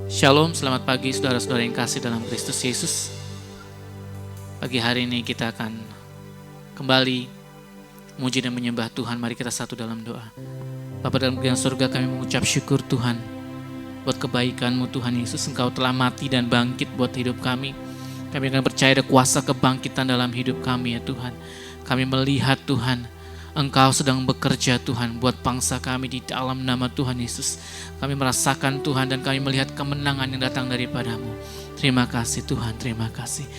Shalom, selamat pagi saudara-saudara yang kasih dalam Kristus Yesus. Pagi hari ini kita akan kembali memuji dan menyembah Tuhan. Mari kita satu dalam doa. Bapa dalam kerajaan surga, kami mengucap syukur Tuhan buat kebaikan-Mu Tuhan Yesus. Engkau telah mati dan bangkit buat hidup kami. Kami akan percaya ada kuasa kebangkitan dalam hidup kami ya Tuhan. Kami melihat Tuhan, Engkau sedang bekerja Tuhan buat bangsa kami di dalam nama Tuhan Yesus. Kami merasakan Tuhan dan kami melihat kemenangan yang datang daripada-Mu. Terima kasih Tuhan, terima kasih.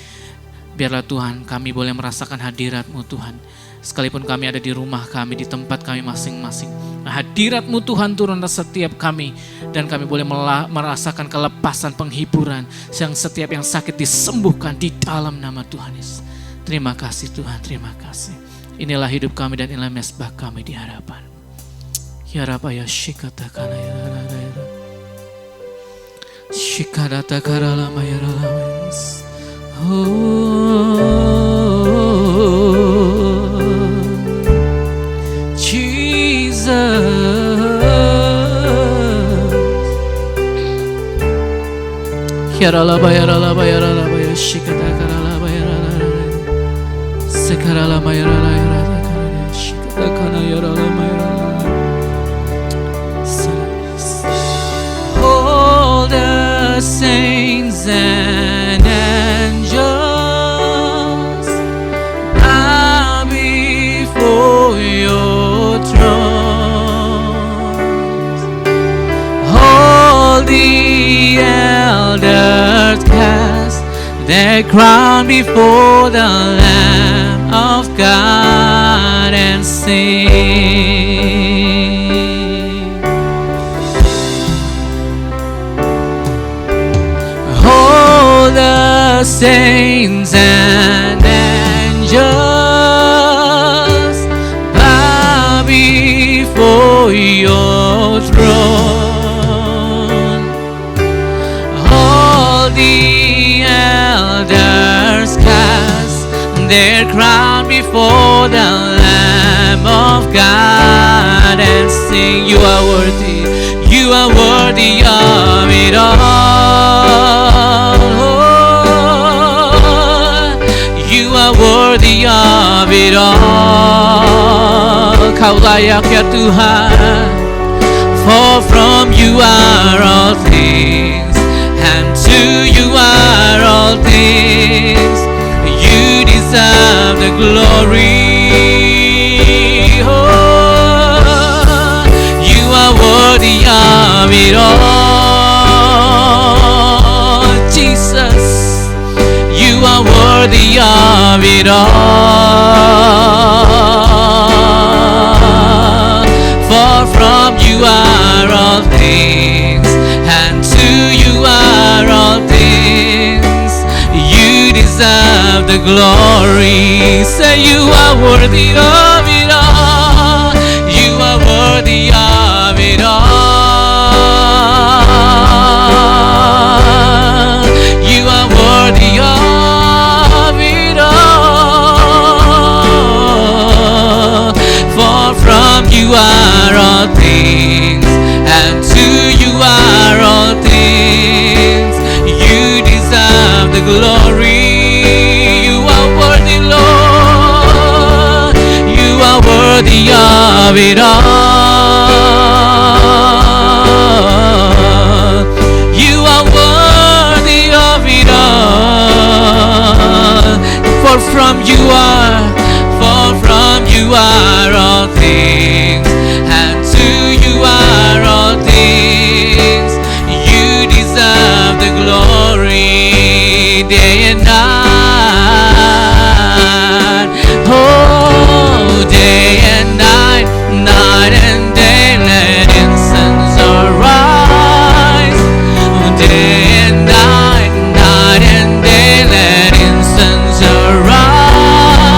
Biarlah Tuhan kami boleh merasakan hadirat-Mu Tuhan. Sekalipun kami ada di rumah kami, di tempat kami masing-masing. Hadirat-Mu Tuhan turun atas setiap kami. Dan kami boleh merasakan kelepasan penghiburan. Yang setiap yang sakit disembuhkan di dalam nama Tuhan Yesus. Terima kasih Tuhan, terima kasih. Inilah hidup kami dan inilah mesbah kami di hadapan. Ya Rabba ya shikata kana ya rara ya. Shikadata karala ya rara. Oh Jesus. Ya rala ya rala ya rala ya shikata karala ya rara. Sekarala ya rara. All the saints and angels bow before your throne. All the elders cast their crown before the Lamb of God and sing. All the saints and angels bow before your throne. All the elders cast their crown before the Lamb of God and sing, you are worthy of it all. You are worthy of it all. Kau layak ya Tuhan, for from you are all things, and to you are all things. You deserve the glory. Oh, you are worthy of it all. Jesus, you are worthy of it all. For from you are all things, and to you are all things. You deserve the glory. Say you are worthy of it all. You are worthy of it all. You are worthy of it all. For from you are all things, and to you are all things. You deserve the glory. Worthy of it all. You are worthy of it all. For from you are all things, and to you are all things. You deserve the glory day and night. Oh, day and night, night and day, let incense arise. Day and night, night and day, let incense arise.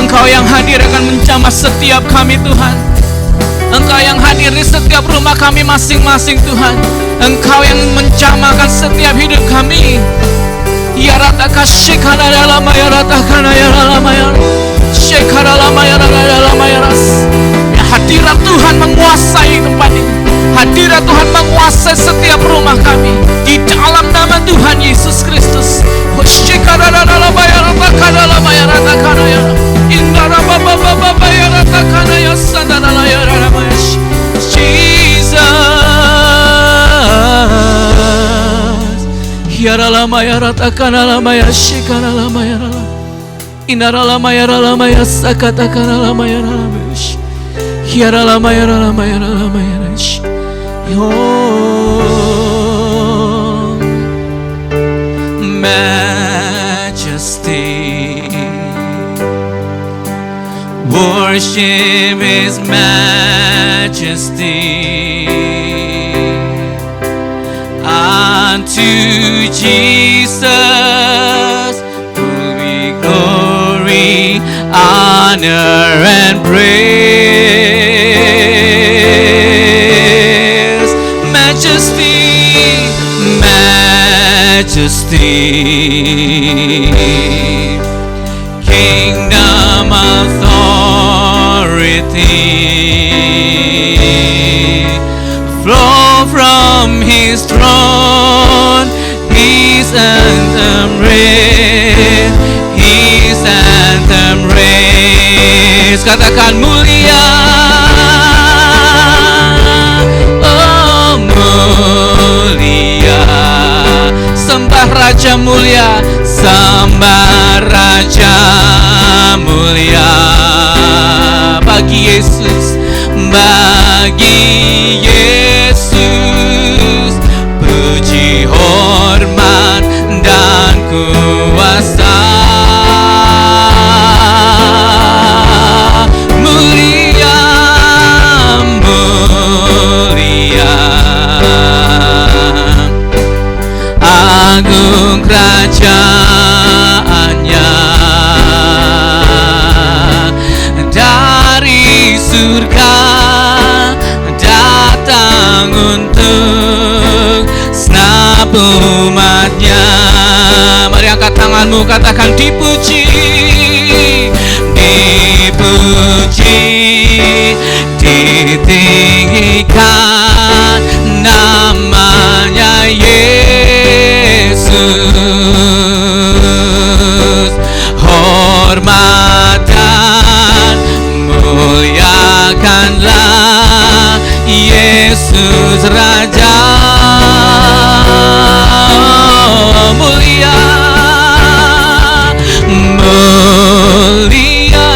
Engkau yang hadir akan menjamah setiap kami Tuhan. Engkau yang hadir di setiap rumah kami masing-masing Tuhan. Engkau yang menjamahkan setiap hidup kami. Ya rataka shikana ya lama ya ratakana ya lama ya shikara lama ya lama ya ras. Hadirat Tuhan menguasai tempat ini. Hadirat Tuhan menguasai setiap rumah kami di dalam nama Tuhan Yesus Kristus. Shikara lama ya ratakana lama ya ratakana ya. Indara baba baba ya ratakana ya sadana ya lama ya. Jesus. Yara lama ya ratakana lama ya shikara lama ya lama. Inara lama ya sakata kana lama ya lama. Yara lama ya lama ya lama ya. Oh, majesty, worship His majesty. Unto Jesus will be glory, honor, and praise. Majesty, majesty. majesty, kingdom authority flow from His throne. His anthem raise, His anthem raise. Katakan mulia, oh mulia. Sembah Raja mulia, sembah Raja mulia. Bagi Yesus, bagi Yesus, puji hormat dan kuasa. Mulia, mulia, agung kerajaannya, dari surga datang untuk senap umatnya. Mari angkat tanganmu, katakan dipuji, dipuji, ditinggikan namanya Yesus. Hormat dan muliakanlah Yesus Raja. Oh, mulia, mulia,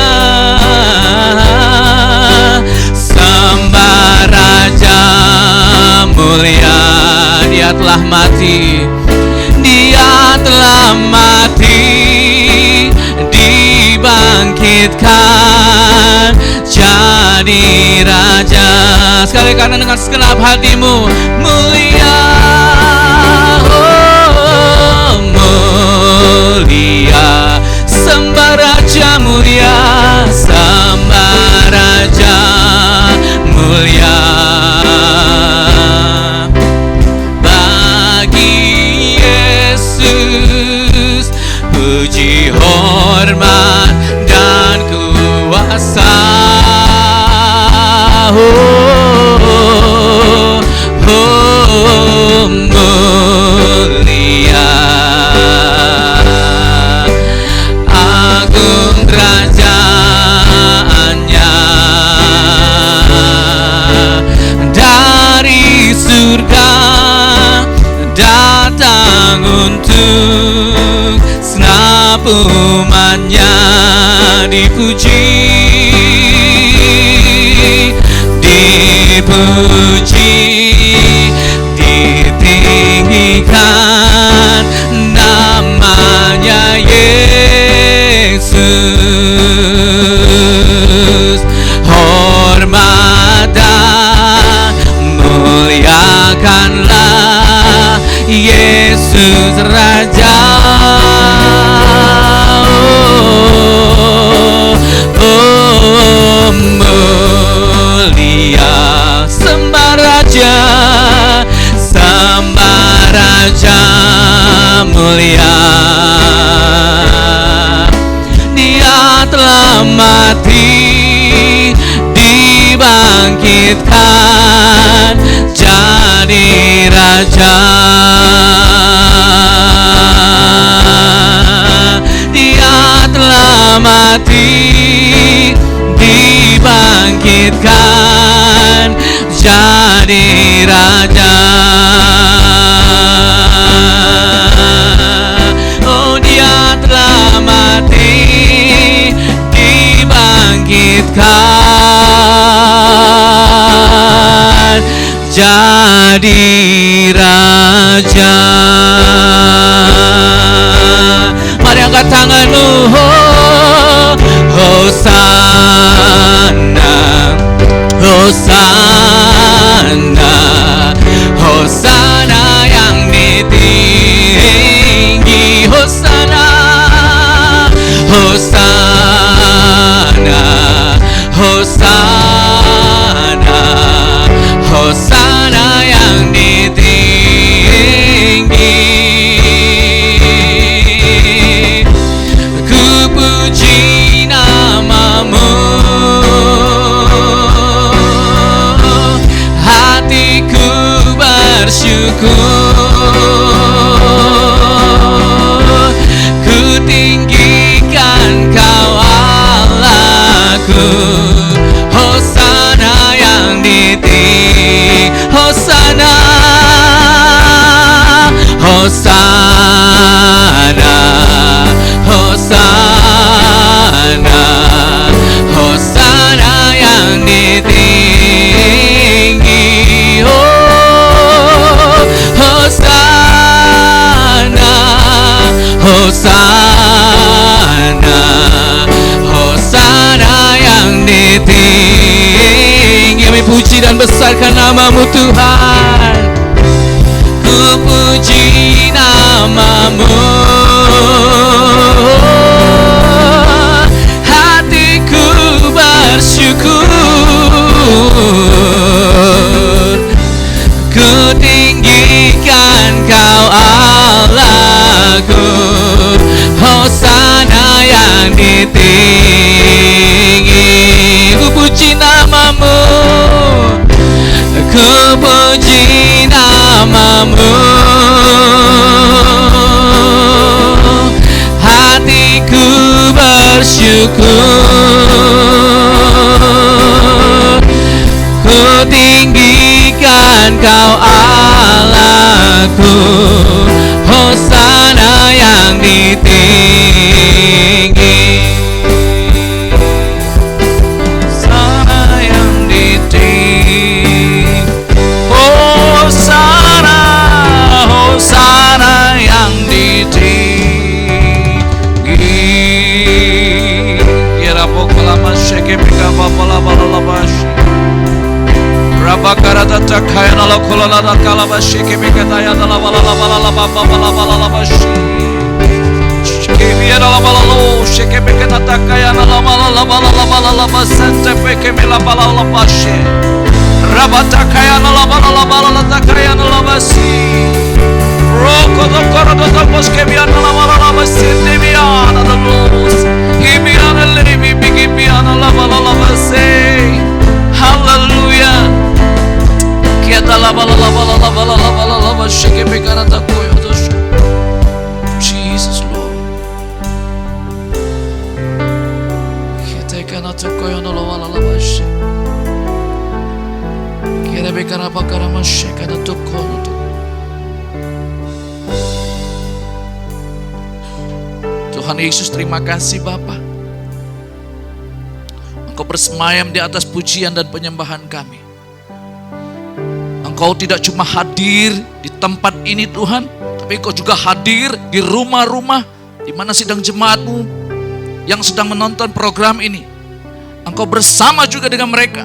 sembah Raja mulia. Dia telah mati, Dia telah mati, dibangkitkan jadi Raja. Sekali kanan dengan segenap hatimu, mulia, oh mulia, sembah Raja mulia, sembah Raja mulia. Bagi Yesus puji hormat dan kuasa. Oh, oh, mulia, agung kerajaannya, dari surga datang untuk senap umatnya. Dipuji, dipuji, ditinggikan namanya Yesus. Hormat dan muliakanlah Yesus Raja. Oh, mulia, sembah Raja, sembah Raja mulia. Dia telah mati, dibangkitkan jadi Raja. Dia telah mati, dibangkitkan jadi Raja. Oh, Dia telah mati, dibangkitkan jadi Raja. Mari angkat tanganmu, oh, Hosana, Hosana, Hosana yang ditinggi, Hosana, Hosana, Hosana, Hosana yang ditinggi. Ku tinggikan Kau Allahku. Hosana yang ditinggi, Hosana, Hosana, Hosana, Hosana yang ditinggi. Oh, Hosana, Hosana, Hosana yang ditinggi. Kami puji dan besarkan nama-Mu Tuhan. Ku puji nama-Mu, hatiku bersyukur. Ku tinggikan Kau Allahku. Hosana yang ditinggi. Ku puji nama-Mu, ku puji nama-Mu, hatiku bersyukur. Ku tinggikan Kau Allahku. Hosana yang ditinggi. Hosana yang ditinggi. Hosana, Hosana yang ditinggi. Kira pokola masyeke pika bapala balala bashi. Rabakara takaya nala kola nala kala bashi kepika taya nala balala balala balala balala bashi. Shikibia nala balalo sheke pika takaya nala balala balala balala basente peke mila balala bashi. Rabatakaya nala balala balala takaya nala basi. Roko dokoro dokos kebia nala balala basi libia nala blues. Ibia nala libi bigibia nala balala basi. Hallelujah. Kiata la bala la bala la bala la bala la bala shake pekana takoyo dosh. Jesus Lord. Kiata kana takoyo no la bala la bash. Kira bekana bakara mashe kana takoyo. Tuhan Yesus, terima kasih Bapa. Engkau bersemayam di atas pujian dan penyembahan kami. Engkau tidak cuma hadir di tempat ini Tuhan, tapi Engkau juga hadir di rumah-rumah di mana sidang jemaat-Mu yang sedang menonton program ini. Engkau bersama juga dengan mereka.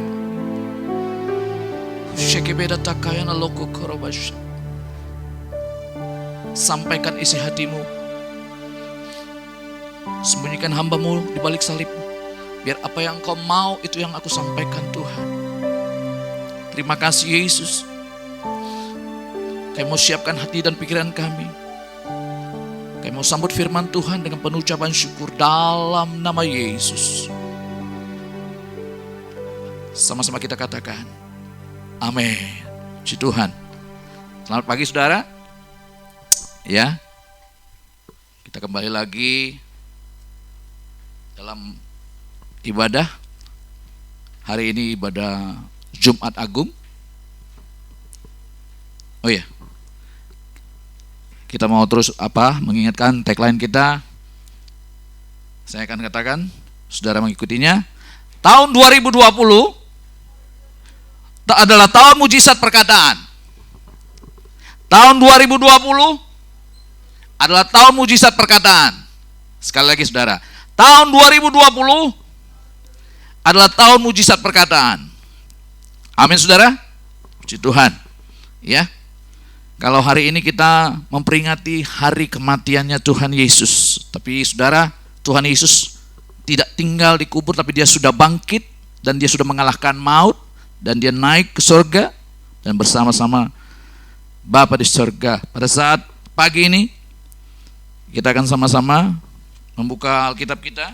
Sampaikan isi hatimu. Sembunyikan hamba-Mu di balik salib-Mu. Biar apa yang Engkau mau itu yang aku sampaikan Tuhan. Terima kasih Yesus. Kami mau siapkan hati dan pikiran kami. Kami mau sambut firman Tuhan dengan penuh ucapan syukur dalam nama Yesus. Sama-sama kita katakan, amin. Puji Tuhan. Selamat pagi saudara. Ya, kita kembali lagi dalam ibadah. Hari ini ibadah Jumat Agung. Oh ya, kita mau terus mengingatkan tagline kita. Saya akan katakan, saudara mengikutinya. Tahun 2020 adalah tahun mujizat perkataan. Tahun 2020 adalah tahun mujizat perkataan. Sekali lagi saudara, tahun 2020 adalah tahun mujizat perkataan. Amin saudara. Puji Tuhan. Ya. Kalau hari ini kita memperingati hari kematiannya Tuhan Yesus, tapi saudara, Tuhan Yesus tidak tinggal di kubur, tapi dia sudah bangkit dan dia sudah mengalahkan maut dan dia naik ke surga dan bersama-sama Bapa di surga. Pada saat pagi ini kita akan sama-sama membuka Alkitab kita.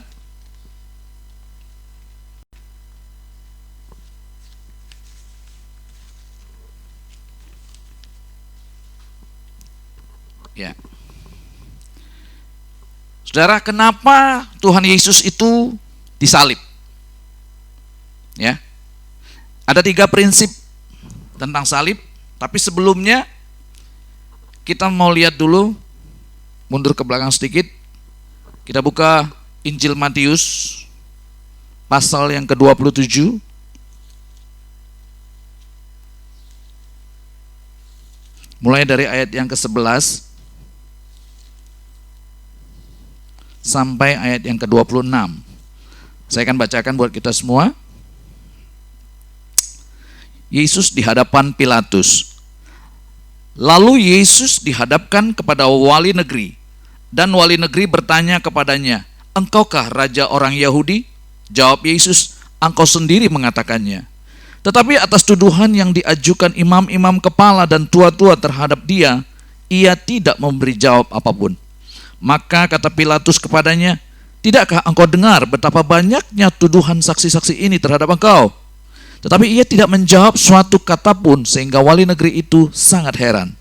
Ya. Saudara, kenapa Tuhan Yesus itu disalib? Ya. Ada 3 prinsip tentang salib, tapi sebelumnya kita mau lihat dulu, mundur ke belakang sedikit. Kita buka Injil Matius pasal yang ke-27. Mulai dari ayat yang ke-11 sampai ayat yang ke-26. Saya akan bacakan buat kita semua. Yesus di hadapan Pilatus. Lalu Yesus dihadapkan kepada wali negeri, dan wali negeri bertanya kepadanya, "Engkaukah raja orang Yahudi?" Jawab Yesus, "Engkau sendiri mengatakannya." Tetapi atas tuduhan yang diajukan imam-imam kepala dan tua-tua terhadap dia, ia tidak memberi jawab apapun. Maka kata Pilatus kepadanya, "Tidakkah engkau dengar betapa banyaknya tuduhan saksi-saksi ini terhadap engkau?" Tetapi ia tidak menjawab suatu kata pun, sehingga wali negeri itu sangat heran.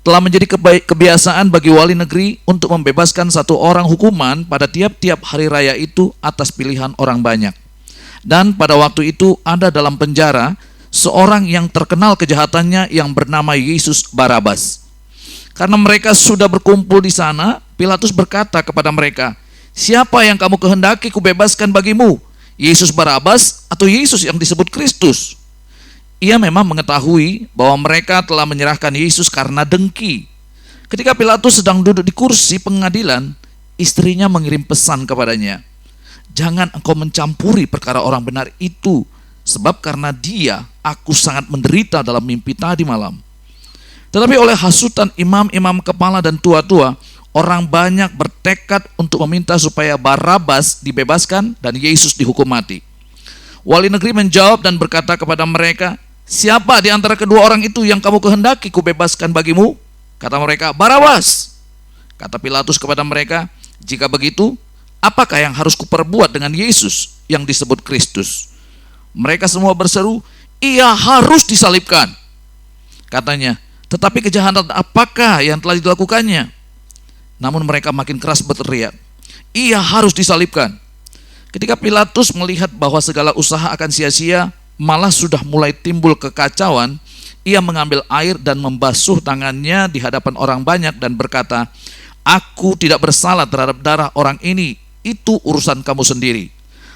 Telah menjadi kebiasaan bagi wali negeri untuk membebaskan satu orang hukuman pada tiap-tiap hari raya itu atas pilihan orang banyak. Dan pada waktu itu ada dalam penjara seorang yang terkenal kejahatannya yang bernama Yesus Barabas. Karena mereka sudah berkumpul di sana, Pilatus berkata kepada mereka, "Siapa yang kamu kehendaki kubebaskan bagimu? Yesus Barabas atau Yesus yang disebut Kristus?" Ia memang mengetahui bahwa mereka telah menyerahkan Yesus karena dengki. Ketika Pilatus sedang duduk di kursi pengadilan, istrinya mengirim pesan kepadanya, "Jangan engkau mencampuri perkara orang benar itu, sebab karena dia aku sangat menderita dalam mimpi tadi malam." Tetapi oleh hasutan imam-imam kepala dan tua-tua, orang banyak bertekad untuk meminta supaya Barabas dibebaskan dan Yesus dihukum mati. Wali negeri menjawab dan berkata kepada mereka, "Siapa di antara kedua orang itu yang kamu kehendaki kubebaskan bagimu?" Kata mereka, "Barabas." Kata Pilatus kepada mereka, "Jika begitu, apakah yang harus kuperbuat dengan Yesus yang disebut Kristus?" Mereka semua berseru, "Ia harus disalibkan." Katanya, "Tetapi kejahatan apakah yang telah dilakukannya?" Namun mereka makin keras berteriak, "Ia harus disalibkan." Ketika Pilatus melihat bahwa segala usaha akan sia-sia, malah sudah mulai timbul kekacauan, ia mengambil air dan membasuh tangannya di hadapan orang banyak dan berkata, "Aku tidak bersalah terhadap darah orang ini, itu urusan kamu sendiri."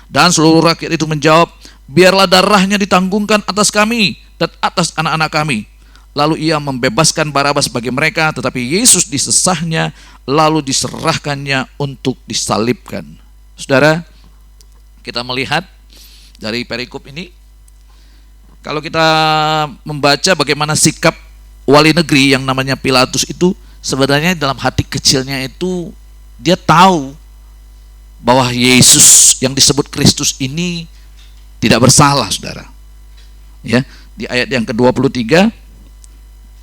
Dan seluruh rakyat itu menjawab, "Biarlah darahnya ditanggungkan atas kami dan atas anak-anak kami." Lalu ia membebaskan Barabas bagi mereka, tetapi Yesus disesahnya, lalu diserahkannya untuk disalibkan. Saudara, kita melihat dari perikop ini, kalau kita membaca bagaimana sikap wali negeri yang namanya Pilatus itu, sebenarnya dalam hati kecilnya itu dia tahu bahwa Yesus yang disebut Kristus ini tidak bersalah, saudara. Ya, di ayat yang ke-23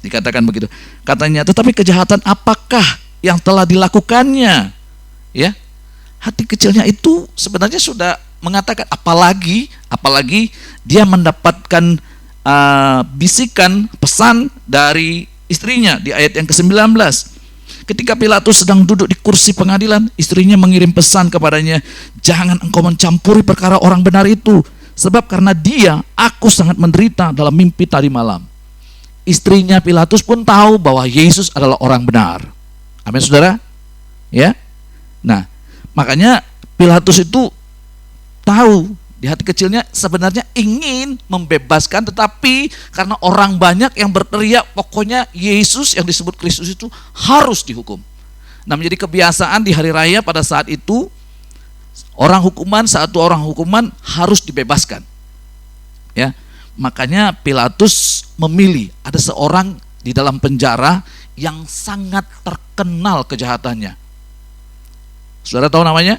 dikatakan begitu. Katanya, "Tetapi kejahatan apakah yang telah dilakukannya?" Ya, hati kecilnya itu sebenarnya sudah mengatakan, apalagi dia mendapatkan bisikan pesan dari istrinya di ayat yang ke-19. Ketika Pilatus sedang duduk di kursi pengadilan, istrinya mengirim pesan kepadanya, "Jangan engkau mencampuri perkara orang benar itu, sebab karena dia aku sangat menderita dalam mimpi tadi malam." Istrinya Pilatus pun tahu bahwa Yesus adalah orang benar. Amin, saudara. Ya. Nah, makanya Pilatus itu tahu di hati kecilnya sebenarnya ingin membebaskan, tetapi karena orang banyak yang berteriak, pokoknya Yesus yang disebut Kristus itu harus dihukum. Nah, menjadi kebiasaan di hari raya pada saat itu, satu orang hukuman harus dibebaskan. Ya. Makanya Pilatus memilih ada seorang di dalam penjara yang sangat terkenal kejahatannya. Saudara tahu namanya?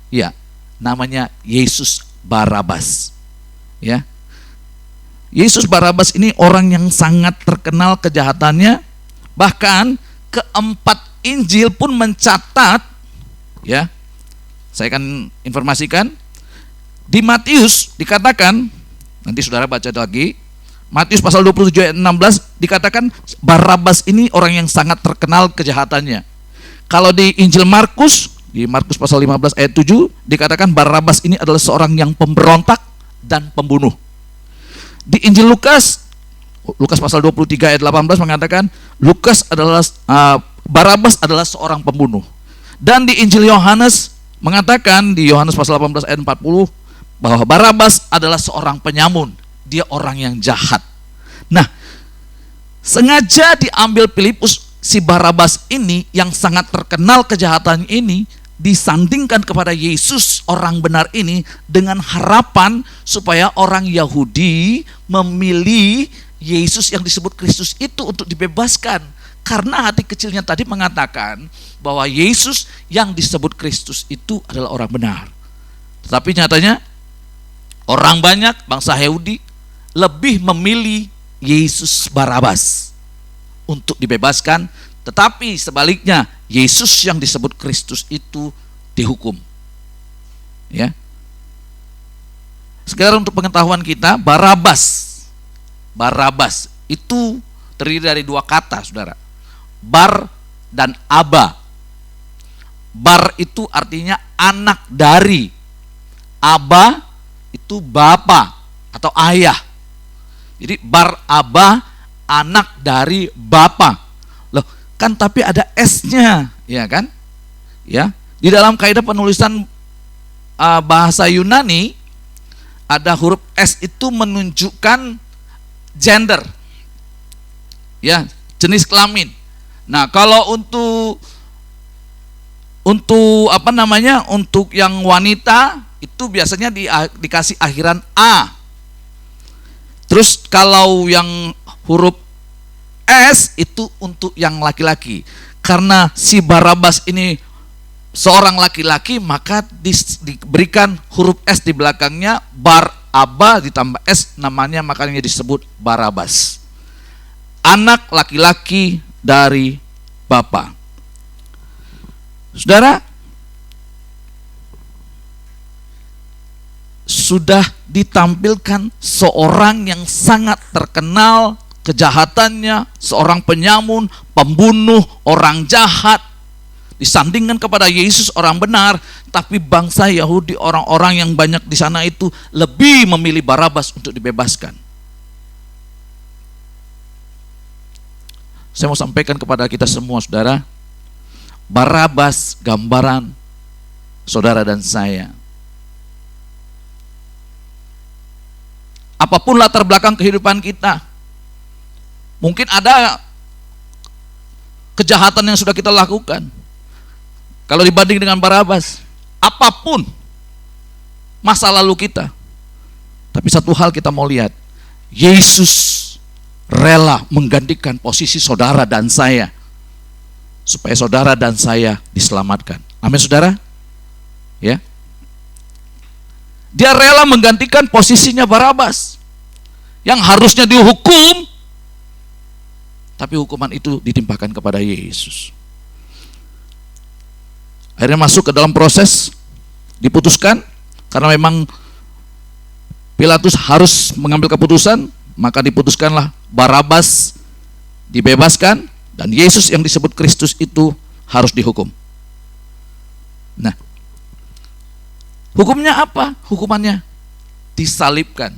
Ya, namanya Yesus Barabas. Ya, Yesus Barabas ini orang yang sangat terkenal kejahatannya. Bahkan keempat Injil pun mencatat, ya, saya akan informasikan, di Matius dikatakan, nanti saudara baca lagi, Matius pasal 27 ayat 16 dikatakan Barabas ini orang yang sangat terkenal kejahatannya. Kalau di Injil Markus, di Markus pasal 15 ayat 7 dikatakan Barabas ini adalah seorang yang pemberontak dan pembunuh. Di Injil Lukas pasal 23 ayat 18 mengatakan Barabas adalah seorang pembunuh. Dan di Injil Yohanes mengatakan di Yohanes pasal 18 ayat 40 bahwa Barabas adalah seorang penyamun. Dia orang yang jahat. Nah, sengaja diambil Filipus si Barabas ini yang sangat terkenal kejahatannya ini disandingkan kepada Yesus orang benar ini dengan harapan supaya orang Yahudi memilih Yesus yang disebut Kristus itu untuk dibebaskan. Karena hati kecilnya tadi mengatakan bahwa Yesus yang disebut Kristus itu adalah orang benar. Tetapi nyatanya orang banyak bangsa Yahudi lebih memilih Yesus Barabas untuk dibebaskan, tetapi sebaliknya Yesus yang disebut Kristus itu dihukum. Ya. Sekarang untuk pengetahuan kita, Barabas itu terdiri dari dua kata, saudara. Bar dan Aba. Bar itu artinya anak dari. Aba itu bapa atau ayah. Jadi Bar-Aba anak dari bapa. Loh, kan tapi ada S-nya, ya kan? Ya. Di dalam kaidah penulisan bahasa Yunani ada huruf S itu menunjukkan gender. Ya, jenis kelamin. Nah, kalau untuk yang wanita itu biasanya dikasih akhiran A. Terus kalau yang huruf S itu untuk yang laki-laki. Karena si Barabas ini seorang laki-laki, maka diberikan huruf S di belakangnya, Bar-Aba ditambah S, namanya makanya disebut Barabas. Anak laki-laki dari bapa. Saudara, sudah ditampilkan seorang yang sangat terkenal kejahatannya, seorang penyamun, pembunuh, orang jahat, disandingkan kepada Yesus orang benar, tapi bangsa Yahudi, orang-orang yang banyak di sana itu lebih memilih Barabas untuk dibebaskan. Saya mau sampaikan kepada kita semua, saudara, Barabas gambaran saudara dan saya. Apapun latar belakang kehidupan kita, mungkin ada kejahatan yang sudah kita lakukan. Kalau dibanding dengan Barabas, apapun masa lalu kita, tapi satu hal kita mau lihat, Yesus rela menggantikan posisi saudara dan saya, supaya saudara dan saya diselamatkan. Amin, saudara. Ya. Dia rela menggantikan posisinya Barabas yang harusnya dihukum, tapi hukuman itu ditimpakan kepada Yesus. Akhirnya masuk ke dalam proses, diputuskan, karena memang Pilatus harus mengambil keputusan, maka diputuskanlah Barabas dibebaskan dan Yesus yang disebut Kristus itu harus dihukum. Nah, hukumnya apa? Hukumannya disalibkan.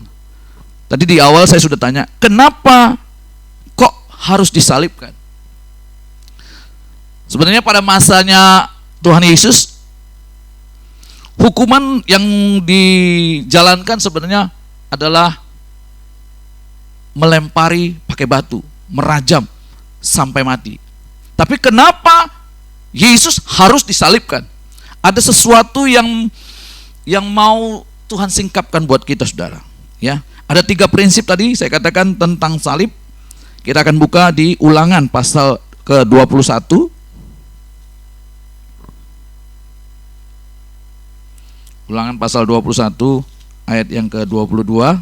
Tadi di awal saya sudah tanya, kenapa kok harus disalibkan? Sebenarnya pada masanya Tuhan Yesus, hukuman yang dijalankan sebenarnya adalah melempari pakai batu, merajam sampai mati. Tapi kenapa Yesus harus disalibkan? Ada sesuatu yang mau Tuhan singkapkan buat kita, saudara. Ya, ada 3 prinsip tadi saya katakan tentang salib. Kita akan buka di Ulangan pasal ke-21. Ulangan pasal 21 ayat yang ke-22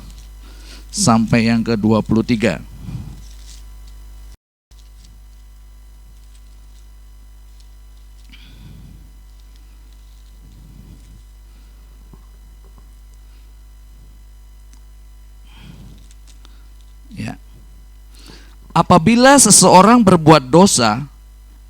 sampai yang ke-23. Ya. apabila seseorang berbuat dosa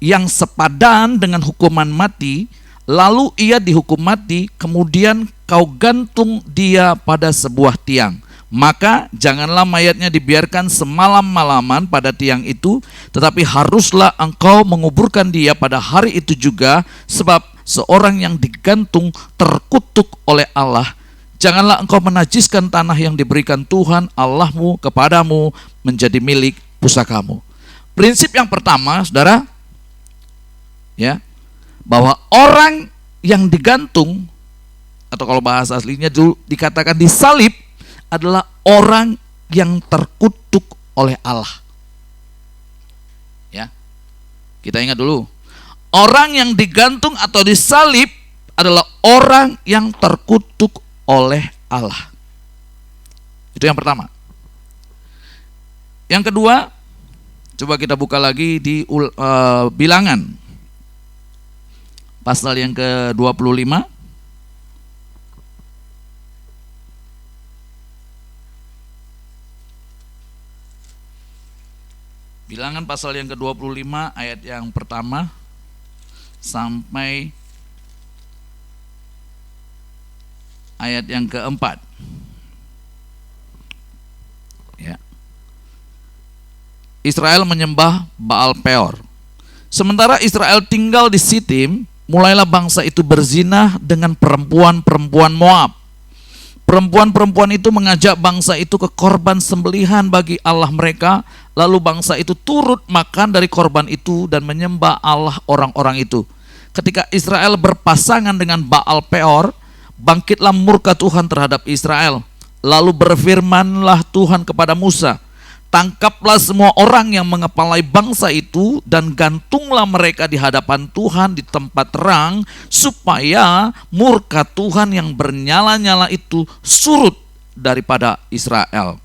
yang sepadan dengan hukuman mati, lalu ia dihukum mati, kemudian kau gantung dia pada sebuah tiang, maka janganlah mayatnya dibiarkan semalam-malaman pada tiang itu, tetapi haruslah engkau menguburkan dia pada hari itu juga, sebab seorang yang digantung terkutuk oleh Allah. Janganlah engkau menajiskan tanah yang diberikan Tuhan Allahmu kepadamu menjadi milik pusakamu. Prinsip yang pertama, saudara, ya, bahwa orang yang digantung, atau kalau bahasa aslinya dulu dikatakan disalib, adalah orang yang terkutuk oleh Allah. Ya, kita ingat dulu, orang yang digantung atau disalib adalah orang yang terkutuk oleh Allah. Itu yang pertama. Yang kedua, coba kita buka lagi di Bilangan pasal yang ke-25. Bilangan pasal yang ke-25 ayat yang pertama sampai ayat yang keempat. Ya. Israel menyembah Baal Peor. Sementara Israel tinggal di Sitim, mulailah bangsa itu berzina dengan perempuan-perempuan Moab. Perempuan-perempuan itu mengajak bangsa itu ke korban sembelihan bagi Allah mereka, lalu bangsa itu turut makan dari korban itu dan menyembah Allah orang-orang itu. Ketika Israel berpasangan dengan Baal Peor, bangkitlah murka Tuhan terhadap Israel. Lalu berfirmanlah Tuhan kepada Musa, tangkaplah semua orang yang mengepalai bangsa itu dan gantunglah mereka di hadapan Tuhan di tempat terang, supaya murka Tuhan yang bernyala-nyala itu surut daripada Israel.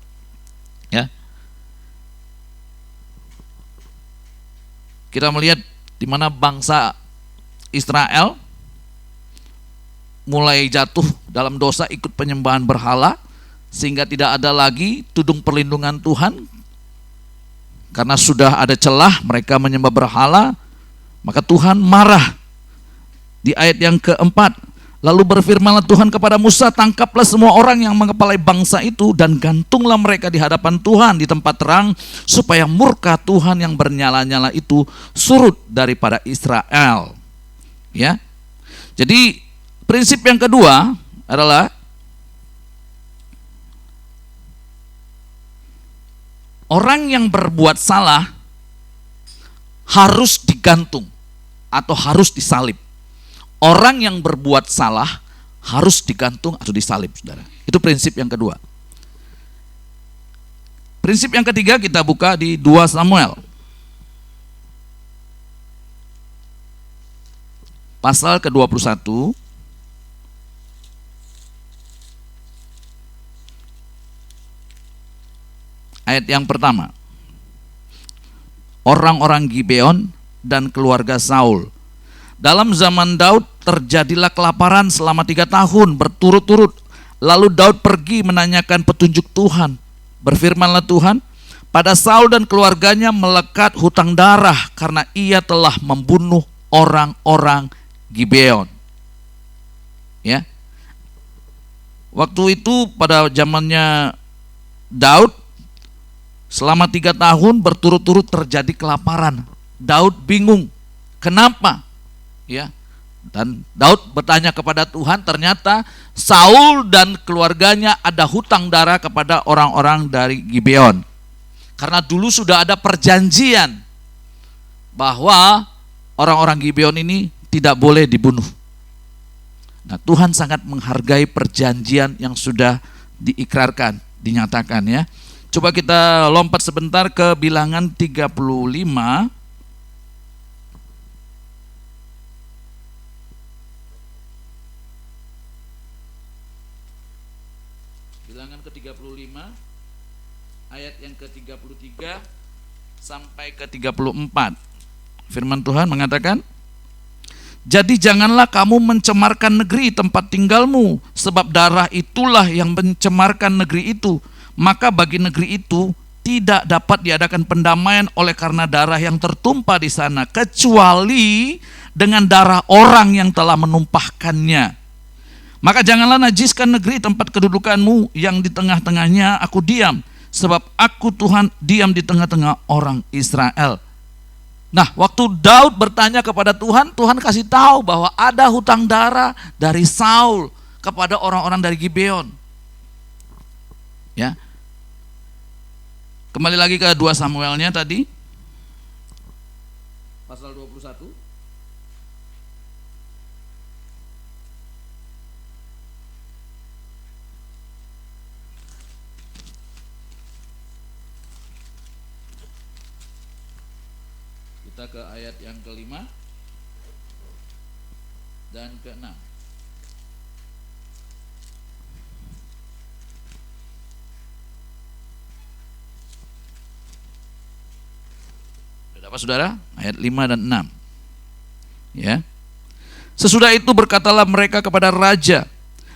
Ya. Kita melihat di mana bangsa Israel mulai jatuh dalam dosa ikut penyembahan berhala, sehingga tidak ada lagi tudung perlindungan Tuhan. Karena sudah ada celah mereka menyembah berhala, maka Tuhan marah. Di ayat yang keempat, lalu berfirmanlah Tuhan kepada Musa, tangkaplah semua orang yang mengepalai bangsa itu dan gantunglah mereka di hadapan Tuhan di tempat terang, supaya murka Tuhan yang bernyala-nyala itu surut daripada Israel. Ya. Jadi prinsip yang kedua adalah orang yang berbuat salah harus digantung atau harus disalib. Orang yang berbuat salah harus digantung atau disalib, saudara. Itu prinsip yang kedua. Prinsip yang ketiga kita buka di 2 Samuel. Pasal ke-21. Ayat yang pertama, orang-orang Gibeon dan keluarga Saul. Dalam zaman Daud terjadilah kelaparan selama 3 tahun berturut-turut. Lalu Daud pergi menanyakan petunjuk Tuhan. Berfirmanlah Tuhan, pada Saul dan keluarganya melekat hutang darah karena ia telah membunuh orang-orang Gibeon. Ya. Waktu itu pada zamannya Daud, selama 3 tahun berturut-turut terjadi kelaparan. Daud bingung, kenapa? Ya, dan Daud bertanya kepada Tuhan, ternyata Saul dan keluarganya ada hutang darah kepada orang-orang dari Gibeon. Karena dulu sudah ada perjanjian bahwa orang-orang Gibeon ini tidak boleh dibunuh. Nah, Tuhan sangat menghargai perjanjian yang sudah diikrarkan, dinyatakan, ya. Coba kita lompat sebentar ke Bilangan 35. Bilangan ke-35 ayat yang ke-33 sampai ke-34. Firman Tuhan mengatakan, jadi janganlah kamu mencemarkan negeri tempat tinggalmu, sebab darah itulah yang mencemarkan negeri itu. Maka bagi negeri itu tidak dapat diadakan pendamaian oleh karena darah yang tertumpah di sana, kecuali dengan darah orang yang telah menumpahkannya. Maka janganlah najiskan negeri tempat kedudukanmu yang di tengah-tengahnya aku diam, sebab aku Tuhan diam di tengah-tengah orang Israel. Nah, waktu Daud bertanya kepada Tuhan, Tuhan kasih tahu bahwa ada hutang darah dari Saul kepada orang-orang dari Gibeon. Ya. Kembali lagi ke 2 Samuelnya tadi. Pasal 21. Kita ke ayat yang ke-5 dan ke-6. Sudah dapat saudara? Ayat 5 dan 6. Ya. Sesudah itu berkatalah mereka kepada raja,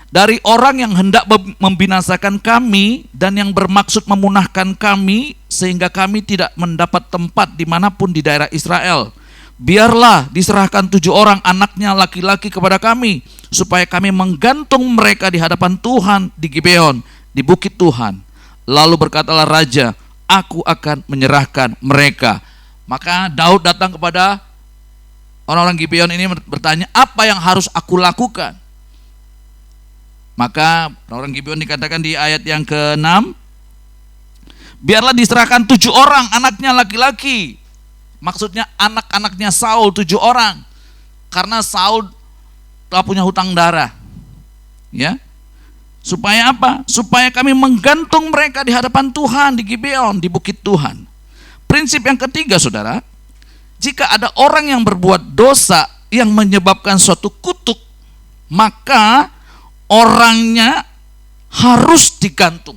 dari orang yang hendak membinasakan kami dan yang bermaksud memunahkan kami sehingga kami tidak mendapat tempat dimanapun di daerah Israel, biarlah diserahkan 7 orang anaknya laki-laki kepada kami, supaya kami menggantung mereka di hadapan Tuhan di Gibeon, di bukit Tuhan. Lalu berkatalah raja, aku akan menyerahkan mereka. Maka Daud datang kepada orang-orang Gibeon ini bertanya, apa yang harus aku lakukan? Maka orang Gibeon dikatakan di ayat yang ke-6, biarlah diserahkan 7 orang anaknya laki-laki. Maksudnya anak-anaknya Saul 7 orang. Karena Saul telah punya hutang darah. Ya. Supaya apa? Supaya kami menggantung mereka di hadapan Tuhan di Gibeon, di bukit Tuhan. Prinsip yang ketiga, saudara, jika ada orang yang berbuat dosa yang menyebabkan suatu kutuk, maka orangnya harus digantung.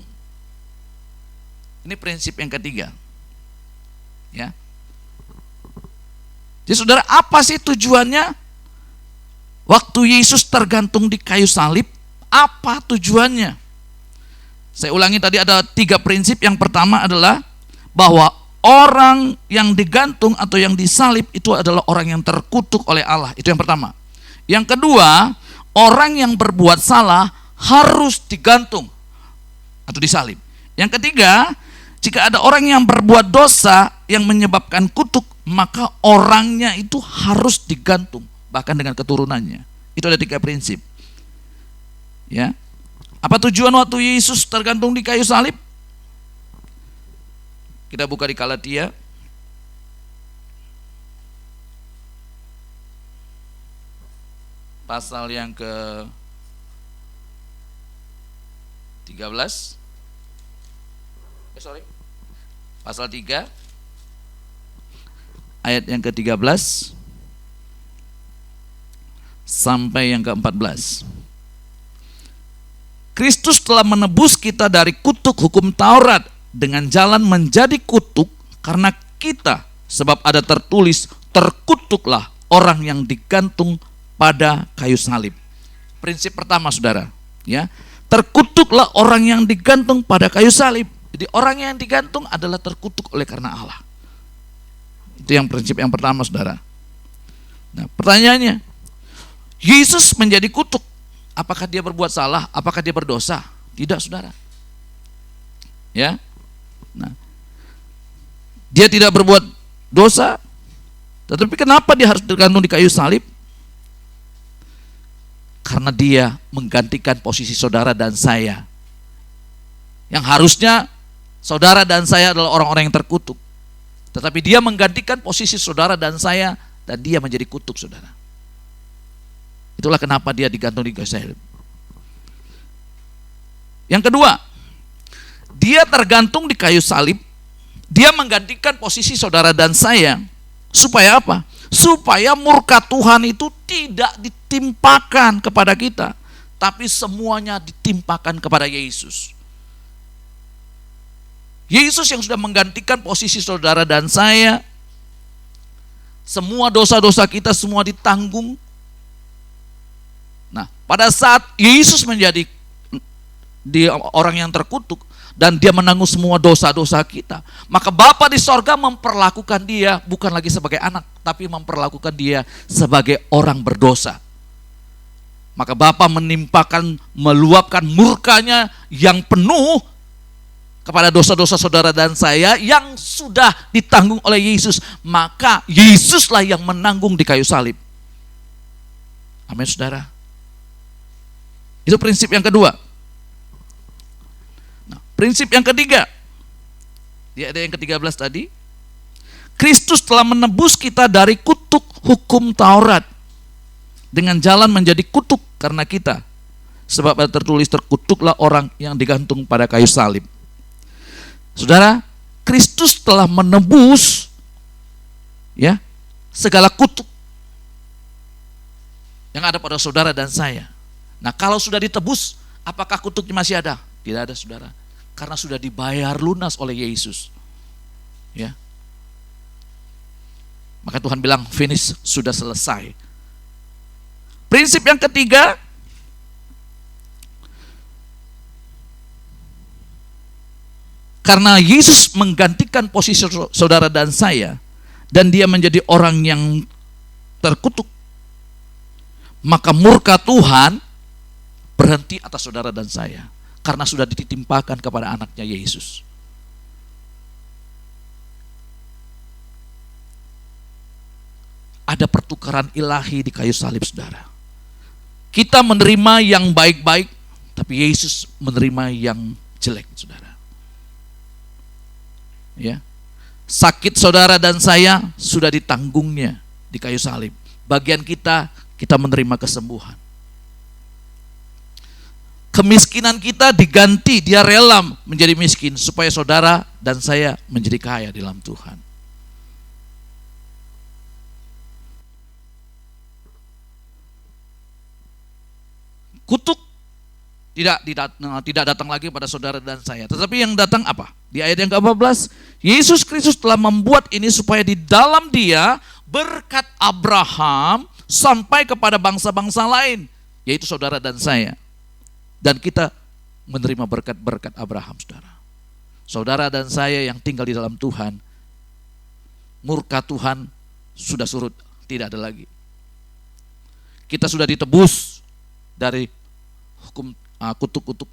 Ini prinsip yang ketiga. Ya. Jadi saudara, apa sih tujuannya waktu Yesus tergantung di kayu salib? Apa tujuannya? Saya ulangi tadi, ada 3 prinsip. Yang pertama adalah bahwa orang yang digantung atau yang disalib itu adalah orang yang terkutuk oleh Allah. Itu yang pertama. Yang kedua, orang yang berbuat salah harus digantung atau disalib. Yang ketiga, jika ada orang yang berbuat dosa yang menyebabkan kutuk, maka orangnya itu harus digantung, bahkan dengan keturunannya. Itu ada 3 prinsip. Ya. Apa tujuan waktu Yesus tergantung di kayu salib? Kita buka di Galatia pasal yang ke-13. Pasal 3 ayat yang ke-13 sampai yang ke-14. Kristus telah menebus kita dari kutuk hukum Taurat dengan jalan menjadi kutuk karena kita, sebab ada tertulis, terkutuklah orang yang digantung pada kayu salib. Prinsip pertama, saudara, ya, terkutuklah orang yang digantung pada kayu salib. Jadi orang yang digantung adalah terkutuk oleh karena Allah. Itu yang prinsip yang pertama, saudara. Nah, pertanyaannya, Yesus menjadi kutuk. Apakah dia berbuat salah? Apakah dia berdosa? Tidak, saudara. Ya. Nah, dia tidak berbuat dosa. Tetapi kenapa dia harus tergantung di kayu salib? Karena dia menggantikan posisi saudara dan saya. Yang harusnya saudara dan saya adalah orang-orang yang terkutuk. Tetapi dia menggantikan posisi saudara dan saya, dan dia menjadi kutuk, saudara. Itulah kenapa dia digantung di kayu salib. Yang kedua, dia tergantung di kayu salib. Dia menggantikan posisi saudara dan saya. Supaya apa? Supaya murka Tuhan itu tidak ditimpakan kepada kita, tapi semuanya ditimpakan kepada Yesus. Yesus yang sudah menggantikan posisi saudara dan saya. Semua dosa-dosa kita semua ditanggung. Nah, pada saat Yesus menjadi dia orang yang terkutuk, dan dia menanggung semua dosa-dosa kita. Maka Bapa di sorga memperlakukan dia bukan lagi sebagai anak, tapi memperlakukan dia sebagai orang berdosa. Maka Bapa meluapkan murkanya yang penuh kepada dosa-dosa saudara dan saya yang sudah ditanggung oleh Yesus. Maka Yesuslah yang menanggung di kayu salib. Amin, saudara. Itu prinsip yang kedua. Nah, prinsip yang ketiga, di ayat yang ke-13 tadi, Kristus telah menebus kita dari kutuk hukum Taurat dengan jalan menjadi kutuk karena kita. Sebab ada tertulis, terkutuklah orang yang digantung pada kayu salib. Saudara, Kristus telah menebus ya segala kutuk yang ada pada saudara dan saya. Nah, kalau sudah ditebus, apakah kutuknya masih ada? Tidak ada, saudara. Karena sudah dibayar lunas oleh Yesus. Ya. Maka Tuhan bilang, finish, sudah selesai. Prinsip yang ketiga, karena Yesus menggantikan posisi saudara dan saya, dan dia menjadi orang yang terkutuk, maka murka Tuhan berhenti atas saudara dan saya, karena sudah ditimpakan kepada anaknya Yesus. Ada pertukaran ilahi di kayu salib, saudara. Kita menerima yang baik-baik, tapi Yesus menerima yang jelek, saudara. Ya, sakit saudara dan saya sudah ditanggungnya di kayu salib. Bagian kita menerima kesembuhan. Kemiskinan kita diganti, dia rela menjadi miskin supaya saudara dan saya menjadi kaya di dalam Tuhan. Kutuk tidak datang lagi pada saudara dan saya. Tetapi yang datang apa? Di ayat yang ke-14, Yesus Kristus telah membuat ini supaya di dalam dia berkat Abraham sampai kepada bangsa-bangsa lain, yaitu saudara dan saya. Dan kita menerima berkat-berkat Abraham, saudara. Saudara dan saya yang tinggal di dalam Tuhan, murka Tuhan sudah surut, tidak ada lagi. Kita sudah ditebus dari kutuk-kutuk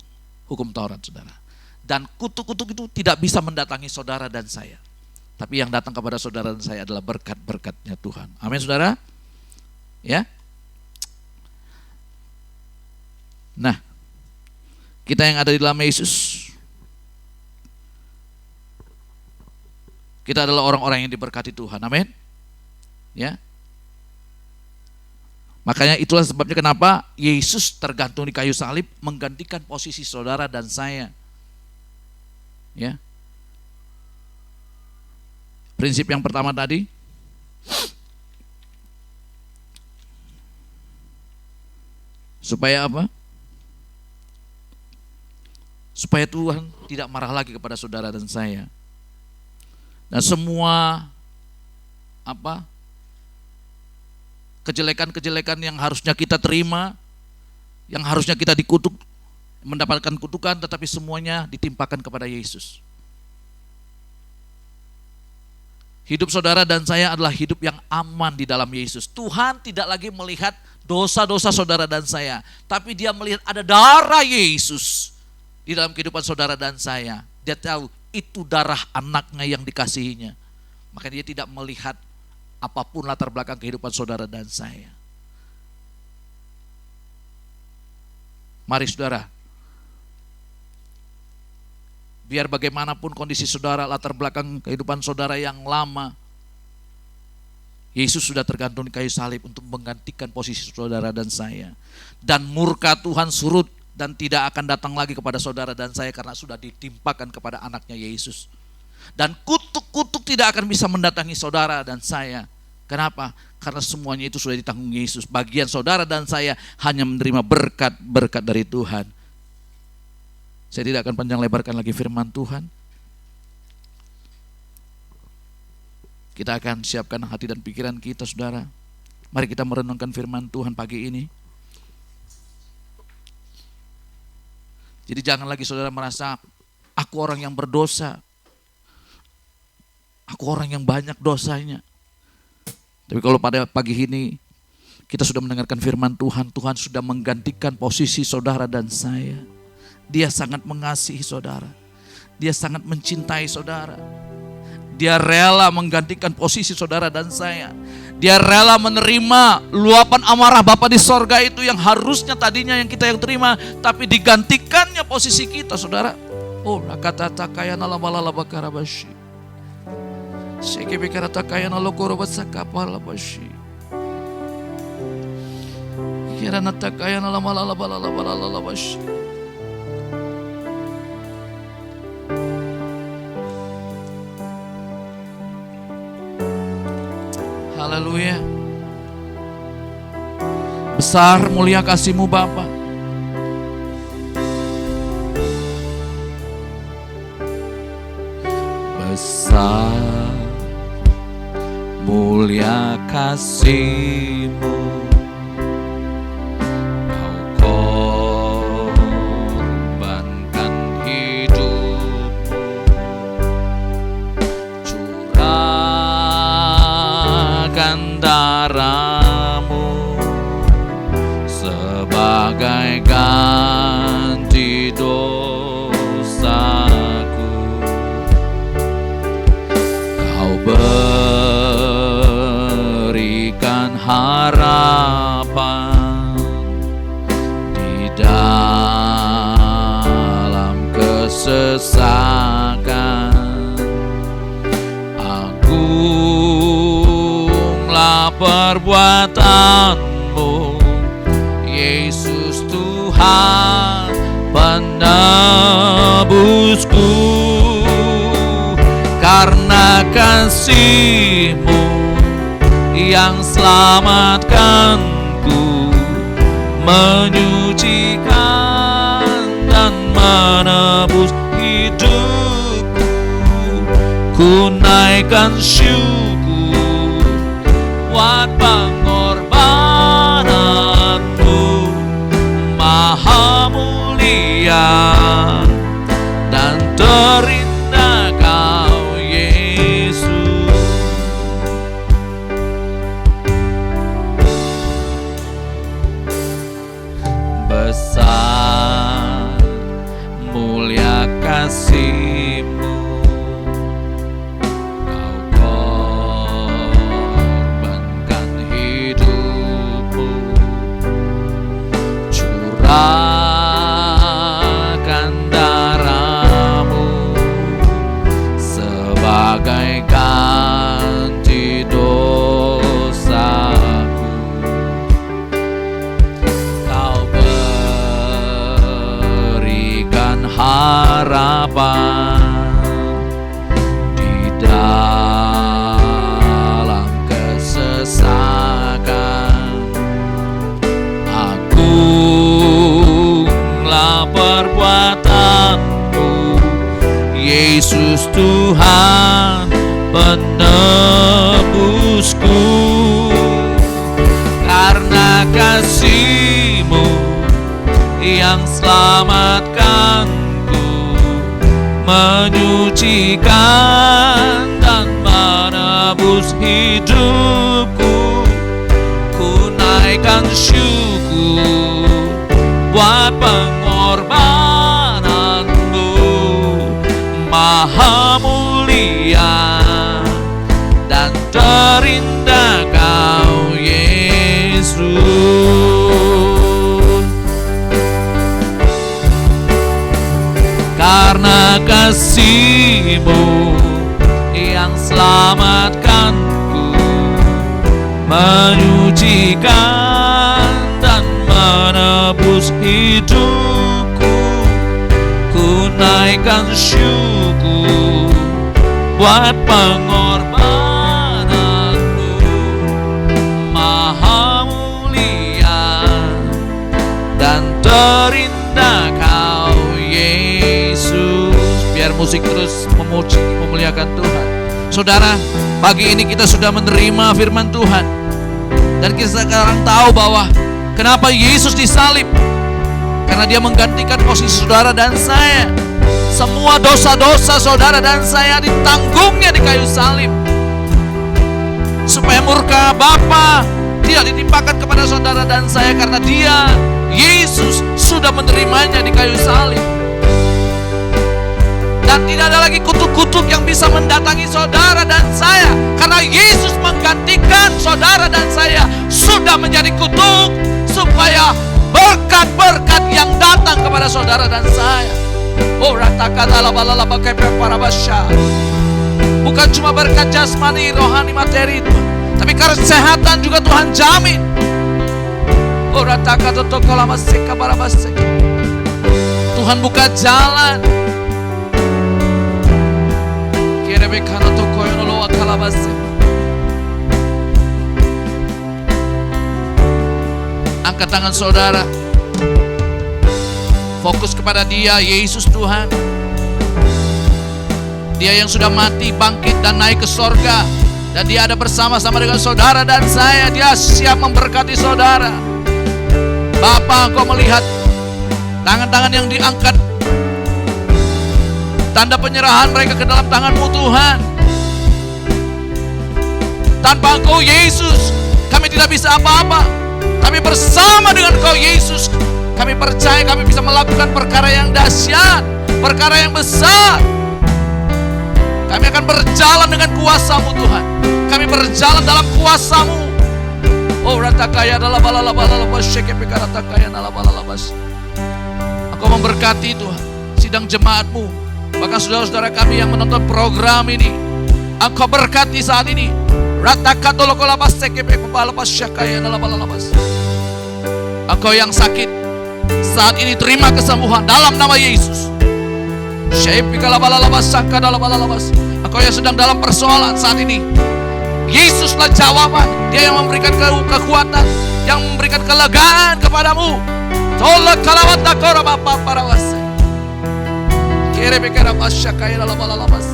hukum Taurat, saudara. Dan kutuk-kutuk itu tidak bisa mendatangi saudara dan saya. Tapi yang datang kepada saudara dan saya adalah berkat-berkatnya Tuhan. Amin, saudara. Ya. Nah, kita yang ada di dalam Yesus, kita adalah orang-orang yang diberkati Tuhan. Amin. Ya. Makanya itulah sebabnya kenapa Yesus tergantung di kayu salib, menggantikan posisi saudara dan saya. Ya. Prinsip yang pertama tadi, supaya apa? Supaya Tuhan tidak marah lagi kepada saudara dan saya. Dan semua kejelekan-kejelekan yang harusnya kita terima, yang harusnya kita dikutuk, mendapatkan kutukan, tetapi semuanya ditimpakan kepada Yesus. Hidup saudara dan saya adalah hidup yang aman di dalam Yesus. Tuhan tidak lagi melihat dosa-dosa saudara dan saya, tapi dia melihat ada darah Yesus di dalam kehidupan saudara dan saya. Dia tahu itu darah anaknya yang dikasihinya. Maka dia tidak melihat apapun latar belakang kehidupan saudara dan saya. Mari saudara, biar bagaimanapun kondisi saudara, latar belakang kehidupan saudara yang lama, Yesus sudah tergantung di kayu salib untuk menggantikan posisi saudara dan saya. Dan murka Tuhan surut dan tidak akan datang lagi kepada saudara dan saya karena sudah ditimpakan kepada anaknya Yesus. Dan kutuk-kutuk tidak akan bisa mendatangi saudara dan saya. Kenapa? Karena semuanya itu sudah ditanggung Yesus. Bagian saudara dan saya hanya menerima berkat-berkat dari Tuhan. Saya tidak akan panjang lebarkan lagi firman Tuhan. Kita akan siapkan hati dan pikiran kita, saudara. Mari kita merenungkan firman Tuhan pagi ini. Jadi jangan lagi saudara merasa, aku orang yang berdosa, aku orang yang banyak dosanya. Tapi kalau pada pagi ini kita sudah mendengarkan firman Tuhan, Tuhan sudah menggantikan posisi saudara dan saya. Dia sangat mengasihi saudara, Dia sangat mencintai saudara. Dia rela menggantikan posisi saudara dan saya. Dia rela menerima luapan amarah Bapa di sorga itu yang harusnya tadinya yang kita yang terima, tapi digantikannya posisi kita, saudara. Oh, kata takayana lamala labakarabashi. Sekebekara takayana lokorobat sakapalabashi. Kira natakayana lamala labalabashi. Haleluya. Besar mulia kasih-Mu Bapa. Besar mulia kasih-Mu, Kau korbankan hidup-Mu, curahkan darah-Mu sebagai ganti dosaku. Kau berikan harapan di dalam kesesakan. Agunglah perbuatan-Mu, Yesus Tuhan penebusku. Karena kasih-Mu yang selamatkanku, menyucikan dan menebus hidupku. Ku naikkan syukur buat pengorbanan-Mu, Maha mulia dan terindah Kau Yesus. Besar mulia kasih-Mu, Kau korbankan hidup-Mu, curahkan darah-Mu sebagai ganti dosaku. Kau berikan harapan di dalam kesesakan. Agunglah perbuatan-Mu, Yesus Tuhan penebusku. Karena kasih-Mu yang selamatkanku, menyucikan dan menebus hidupku. Ku naikkan syukur buat pengorbanan-Mu, Maha mulia dan terindah Kau Yesus. Karena kasih-Mu yang selamatkanku, menyucikan dan menebus hidupku. Ku naikkan syukur buat pengorbanan-Mu, Maha mulia dan terindah Kau Yesus. Biar musik terus memuji, memuliakan Tuhan. Saudara, pagi ini kita sudah menerima firman Tuhan, dan kita sekarang tahu bahwa kenapa Yesus disalib. Karena dia menggantikan posisi saudara dan saya. Semua dosa-dosa saudara dan saya ditanggungnya di kayu salib, supaya murka Bapa tidak ditimpakan kepada saudara dan saya, karena dia, Yesus, sudah menerimanya di kayu salib. Dan tidak ada lagi kutuk-kutuk yang bisa mendatangi saudara dan saya, karena Yesus menggantikan saudara dan saya sudah menjadi kutuk, supaya berkat-berkat yang datang kepada saudara dan saya. Oh, ratakata laba-laba pakai para basya. Bukan cuma berkat jasmani, rohani, materi, tapi kesehatan juga Tuhan jamin. Oh, ratakata tokolama seka para basya. Tuhan buka jalan. Kirebekana tokoyono loa kalabasya. Angkat tangan saudara. Fokus kepada Dia, Yesus Tuhan. Dia yang sudah mati, bangkit dan naik ke sorga. Dan Dia ada bersama-sama dengan saudara dan saya. Dia siap memberkati saudara. Bapa, Engkau melihat tangan-tangan yang diangkat, tanda penyerahan mereka ke dalam tangan-Mu Tuhan. Tanpa Engkau Yesus, kami tidak bisa apa-apa. Tapi bersama dengan Engkau Yesus, kami percaya kami bisa melakukan perkara yang dahsyat, perkara yang besar. Kami akan berjalan dengan kuasa-Mu Tuhan. Kami berjalan dalam kuasa-Mu. Oh, ratakaya dalam bala-bala syekepeka ratakaya dalam bala-bala. Engkau memberkati Tuhan sidang jemaat-Mu, bahkan saudara-saudara kami yang menonton program ini. Engkau berkati saat ini. Ratakatolokolabas syekepeka bala-bala syakaya dalam bala-bala. Engkau yang sakit saat ini terima kesembuhan dalam nama Yesus. Engkau yang sedang dalam persoalan saat ini, Yesuslah jawaban. Dia yang memberikan kekuatan, yang memberikan kelegaan kepadamu. Tolong kalawat takora Bapa para wasa. Kirebekara masyakaya dalam balalas.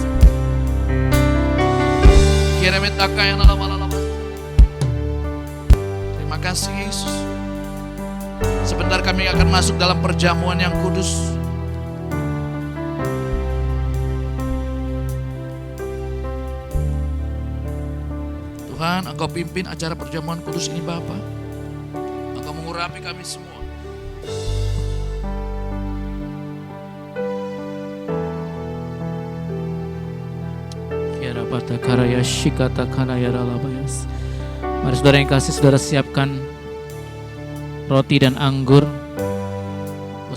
Kirebetakaya dalam balalas. Terima kasih Yesus. Sebentar kami akan masuk dalam perjamuan yang kudus. Tuhan, Engkau pimpin acara perjamuan kudus ini Bapa. Engkau mengurapi kami semua. Kiarabata karaya shikata kanaya ralabayas. Mari saudara yang kasih, saudara siapkan roti dan anggur.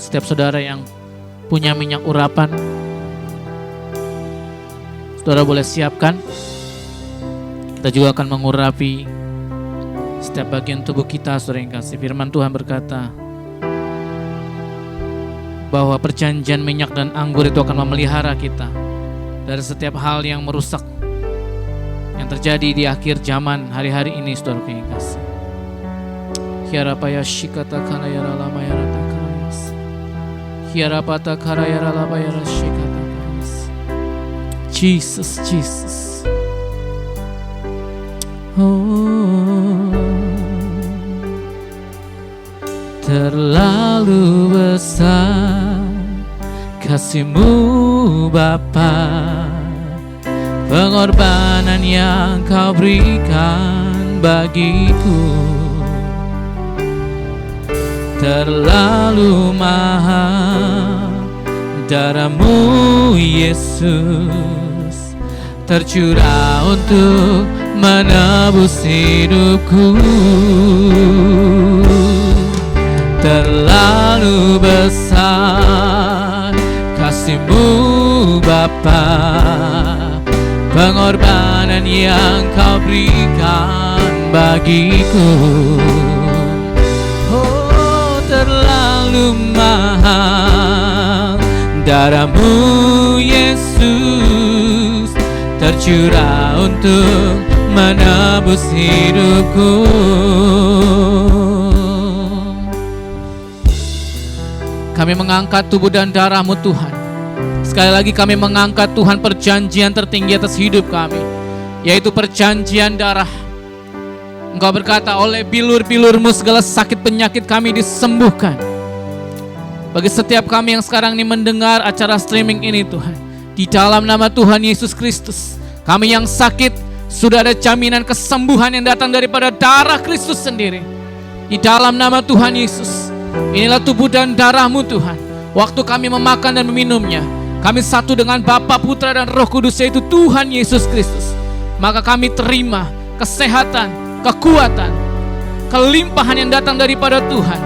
Setiap saudara yang punya minyak urapan, saudara boleh siapkan. Kita juga akan mengurapi setiap bagian tubuh kita, saudara yang kasih. Firman Tuhan berkata bahwa perjanjian minyak dan anggur itu akan memelihara kita dari setiap hal yang merusak yang terjadi di akhir zaman hari-hari ini, saudara yang kasih. Kiarapaya shikata kanaya ralama yarata karayas. Kiarapata karaya ralaba yara shikata karayas. Jesus, Jesus. Oh, terlalu besar kasih-Mu Bapa, pengorbanan yang Kau berikan bagiku. Terlalu mahal darah-Mu Yesus, tercurah untuk menebus hidupku. Terlalu besar kasih-Mu Bapa, pengorbanan yang Kau berikan bagiku. Oh, terlalu mahal darah-Mu Yesus, tercurah untuk menebus hidupku. Kami mengangkat tubuh dan darah-Mu Tuhan. Sekali lagi kami mengangkat Tuhan perjanjian tertinggi atas hidup kami, yaitu perjanjian darah. Engkau berkata oleh bilur-bilur-Mu segala sakit penyakit kami disembuhkan. Bagi setiap kami yang sekarang ini mendengar acara streaming ini Tuhan, di dalam nama Tuhan Yesus Kristus, kami yang sakit, sudah ada jaminan kesembuhan yang datang daripada darah Kristus sendiri. Di dalam nama Tuhan Yesus, inilah tubuh dan darah-Mu Tuhan. Waktu kami memakan dan meminumnya, kami satu dengan Bapa, Putra, dan Roh Kudus, yaitu Tuhan Yesus Kristus. Maka kami terima kesehatan, kekuatan, kelimpahan yang datang daripada Tuhan.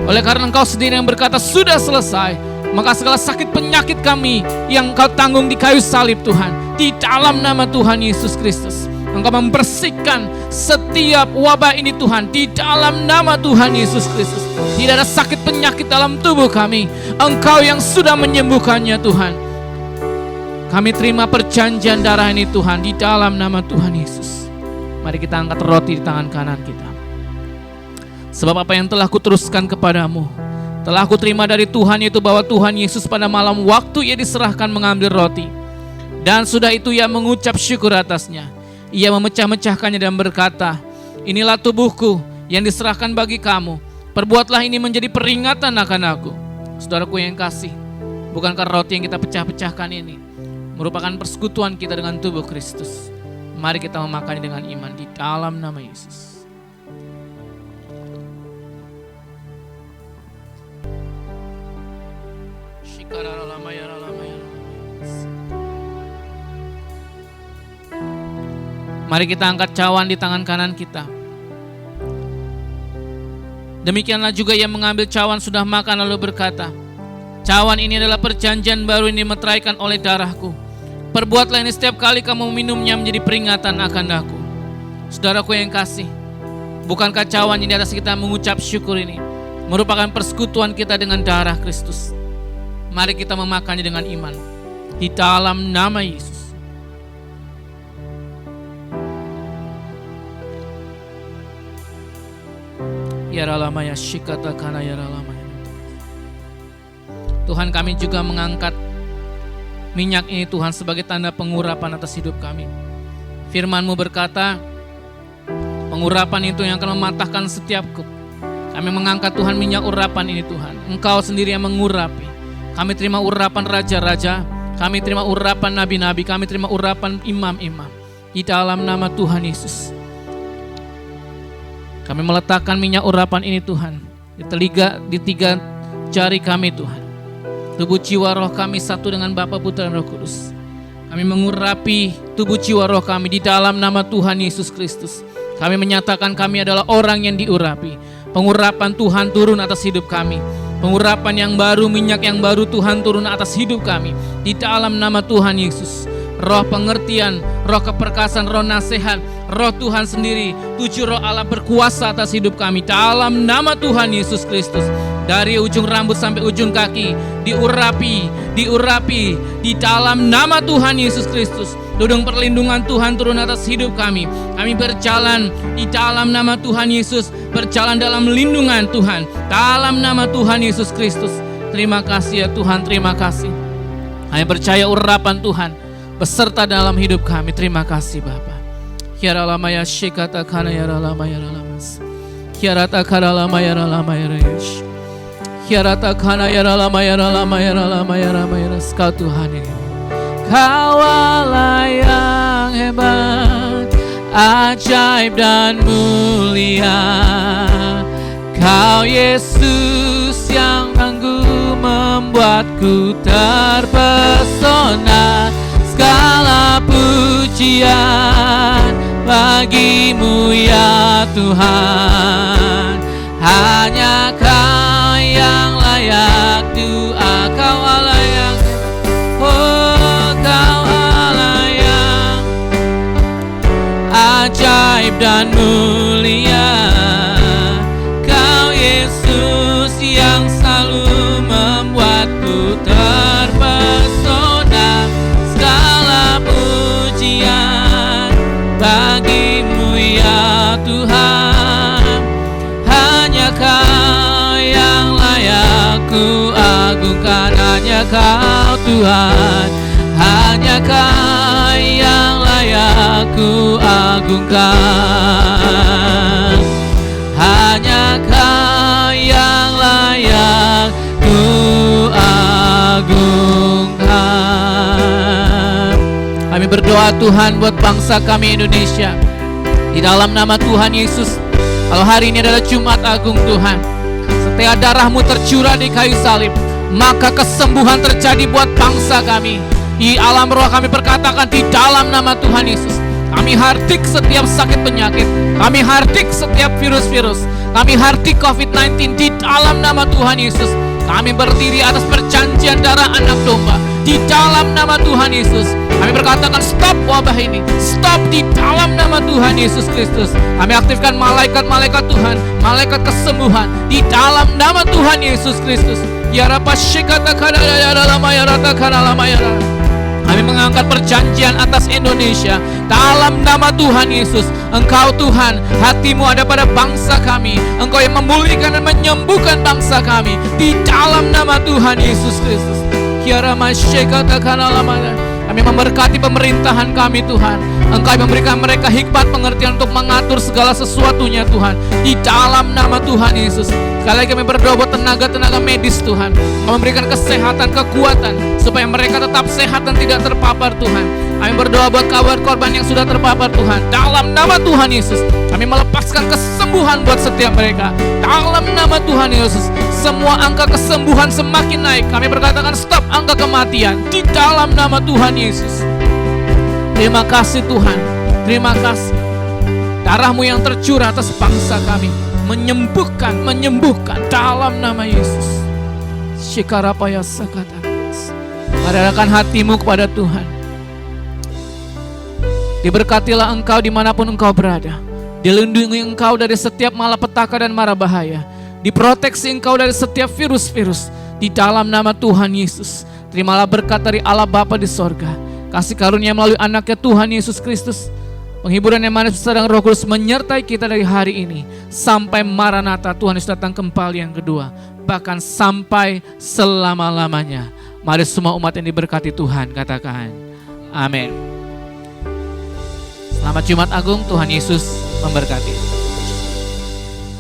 Oleh karena Engkau sendiri yang berkata sudah selesai, maka segala sakit penyakit kami yang Engkau tanggung di kayu salib Tuhan, di dalam nama Tuhan Yesus Kristus, Engkau membersihkan setiap wabah ini Tuhan, di dalam nama Tuhan Yesus Kristus. Tidak ada sakit penyakit dalam tubuh kami, Engkau yang sudah menyembuhkannya Tuhan. Kami terima perjanjian darah ini Tuhan, di dalam nama Tuhan Yesus. Mari kita angkat roti di tangan kanan kita. Sebab apa yang telah kuteruskan kepadamu, telah aku terima dari Tuhan, yaitu bahwa Tuhan Yesus pada malam waktu Ia diserahkan mengambil roti, dan sudah itu Ia mengucap syukur atasnya. Ia memecah-mecahkannya dan berkata, inilah tubuhku yang diserahkan bagi kamu. Perbuatlah ini menjadi peringatan akan aku. Saudaraku yang kasih, bukankah roti yang kita pecah-pecahkan ini merupakan persekutuan kita dengan tubuh Kristus? Mari kita memakannya dengan iman di dalam nama Yesus. Mari kita angkat cawan di tangan kanan kita. Demikianlah juga Ia mengambil cawan sudah makan lalu berkata, cawan ini adalah perjanjian baru yang dimeteraikan oleh darahku. Perbuatlah ini setiap kali kamu meminumnya menjadi peringatan akan aku. Saudaraku yang kasih, bukankah cawan yang di atas kita mengucap syukur ini merupakan persekutuan kita dengan darah Kristus? Mari kita memakannya dengan iman di dalam nama Yesus. Ya ralamaya shikata kana ya ralamaya. Tuhan, kami juga mengangkat minyak ini Tuhan sebagai tanda pengurapan atas hidup kami. Firman-Mu berkata, pengurapan itu yang akan mematahkan setiap kuk. Kami mengangkat Tuhan minyak urapan ini Tuhan. Engkau sendiri yang mengurapi. Kami terima urapan raja-raja, kami terima urapan nabi-nabi, kami terima urapan imam-imam. Di dalam nama Tuhan Yesus, kami meletakkan minyak urapan ini Tuhan di tiga jari kami Tuhan. Tubuh jiwa roh kami satu dengan Bapa, Putra, dan Roh Kudus. Kami mengurapi tubuh jiwa roh kami di dalam nama Tuhan Yesus Kristus. Kami menyatakan kami adalah orang yang diurapi. Pengurapan Tuhan turun atas hidup kami. Pengurapan yang baru, minyak yang baru Tuhan turun atas hidup kami. Di dalam nama Tuhan Yesus. Roh pengertian, roh keperkasaan, roh nasihat, roh Tuhan sendiri, 7 roh Allah berkuasa atas hidup kami. Dalam nama Tuhan Yesus Kristus. Dari ujung rambut sampai ujung kaki, diurapi di dalam nama Tuhan Yesus Kristus. Tudung perlindungan Tuhan turun atas hidup kami. Kami berjalan di dalam nama Tuhan Yesus, berjalan dalam lindungan Tuhan, dalam nama Tuhan Yesus Kristus. Terima kasih ya Tuhan, terima kasih. Kami percaya urapan Tuhan beserta dalam hidup kami. Terima kasih Bapa. Kiaralamaya shikata kana yaralamaya ralamas. Kiarata karalamaya ralamaya resh. Kiarata kana yaralamaya ralamaya ralamaya ralamaya. Kau Tuhan ini. Kau Allah yang hebat, ajaib dan mulia. Kau Yesus yang tangguh membuatku terpesona. Segala pujian bagimu ya Tuhan. Hanya Kau yang layak doa. Kau Allah yang ajaib dan mulia. Kau Yesus yang selalu membuatku terpesona. Segala pujian bagimu ya Tuhan. Hanya Kau yang layak ku agungkan. Hanya Kau Tuhan. Hanya Kau yang layak ku agungkan. Hanya Kau yang layak ku doa Tuhan buat bangsa kami Indonesia. Di dalam nama Tuhan Yesus, kalau hari ini adalah Jumat Agung Tuhan, setiap darah-Mu tercurah di kayu salib, maka kesembuhan terjadi buat bangsa kami. Di alam roh kami perkatakan di dalam nama Tuhan Yesus, kami hardik setiap sakit penyakit, kami hardik setiap virus-virus, kami hardik COVID-19 di dalam nama Tuhan Yesus. Kami berdiri atas perjanjian darah anak domba. Di dalam nama Tuhan Yesus, kami berkatakan stop wabah ini, stop di dalam nama Tuhan Yesus Kristus. Kami aktifkan malaikat-malaikat Tuhan, malaikat kesembuhan di dalam nama Tuhan Yesus Kristus. Ya Rabba syikata kadara ya lama ya rata kadala ya. Kami mengangkat perjanjian atas Indonesia dalam nama Tuhan Yesus. Engkau Tuhan, hati-Mu ada pada bangsa kami. Engkau yang memulihkan dan menyembuhkan bangsa kami di dalam nama Tuhan Yesus Kristus. Kami memberkati pemerintahan kami Tuhan. Engkau memberikan mereka hikmat pengertian untuk mengatur segala sesuatunya Tuhan, di dalam nama Tuhan Yesus. Sekali lagi kami berdoa buat tenaga-tenaga medis Tuhan, Kau memberikan kesehatan, kekuatan, supaya mereka tetap sehat dan tidak terpapar Tuhan. Kami berdoa buat korban yang sudah terpapar Tuhan, dalam nama Tuhan Yesus. Kami melepaskan kesembuhan buat setiap mereka, dalam nama Tuhan Yesus. Semua angka kesembuhan semakin naik. Kami berkatakan stop angka kematian di dalam nama Tuhan Yesus. Terima kasih Tuhan, terima kasih. Darah-Mu yang tercurah atas bangsa kami menyembuhkan dalam nama Yesus. Shikarapaya sakata. Arahkan hatimu kepada Tuhan. Diberkatilah engkau dimanapun engkau berada. Dilindungi engkau dari setiap malapetaka dan mara bahaya. Diproteksi engkau dari setiap virus-virus di dalam nama Tuhan Yesus. Terimalah berkat dari Allah Bapa di sorga, kasih karunia melalui anaknya Tuhan Yesus Kristus, penghiburan yang manis sedang Roh Kudus menyertai kita dari hari ini sampai Maranatha, Tuhan Yesus datang kembali yang kedua, bahkan sampai selama-lamanya. Mari semua umat yang diberkati Tuhan katakan amin. Selamat Jumat Agung, Tuhan Yesus memberkati.